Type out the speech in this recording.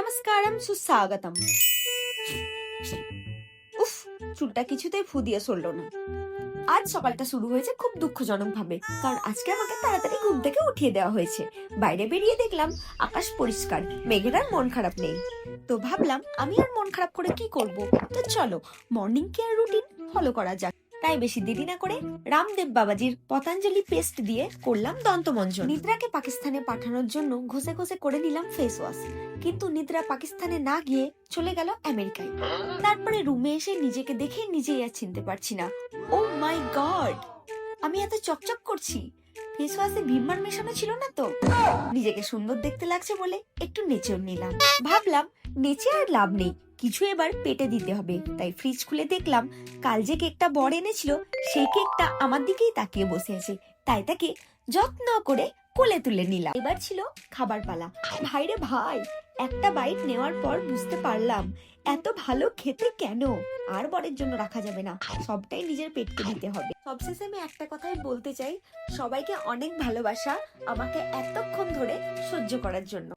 নমস্কারম সুস্বাগতম। উফ, চুলটা কিছুতেই ফু দিয়ে সরলো না। আজ সকালটা শুরু হয়েছে খুব দুঃখজনক ভাবে, কারণ আজকে আমাকে তাড়াতাড়ি ঘুম থেকে উঠিয়ে দেওয়া হয়েছে। বাইরে বেরিয়ে দেখলাম আকাশ পরিষ্কার, মেঘের আর মন খারাপ নেই। তো ভাবলাম আমি আর মন খারাপ করে কি করব, তো চলো মর্নিং কেয়ার রুটিন ফলো করা যাক। তাই বেশি দেরি না করে রামদেব বাবাজির পতঞ্জলি পেস্ট দিয়ে করলাম দন্তমঞ্জন। নিদ্রাকে পাকিস্তানে পাঠানোর জন্য ঘষে ঘষে করে নিলাম ফেস ওয়াশ, কিন্তু নিদ্রা পাকিস্তানে না গিয়ে চলে গেল আমেরিকায়। তারপরে রুমে এসে নিজেকে দেখে নিজেই আর চিনতে পারছি না। ও মাই গড, আমি এত চকচক করছি! ফেস ওয়াশে ভিমবার মেশানো ছিল না তো? নিজেকে সুন্দর দেখতে লাগছে বলে একটু নেচেও নিলাম। ভাবলাম নেচে আর লাভ নেই, কিছু এবার পেটে দিতে হবে। তাই ফ্রিজ খুলে দেখলাম কাল যে কেকটা বর এনেছিল সেই কেকটা আমার দিকেই তাকিয়ে বসে আছে। তাই তাকে যত্ন করে কোলে তুলে নিলাম। এবার ছিল খাবার পালা। ভাইরে ভাই, একটা বাইট নেওয়ার পর বুঝতে পারলাম এত ভালো খেতে কেন আর বরের জন্য রাখা যাবে না, সবটাই নিজের পেটকে দিতে হবে। সবশেষে আমি একটা কথাই বলতে চাই, সবাইকে অনেক ভালোবাসা আমাকে এতক্ষণ ধরে সহ্য করার জন্য।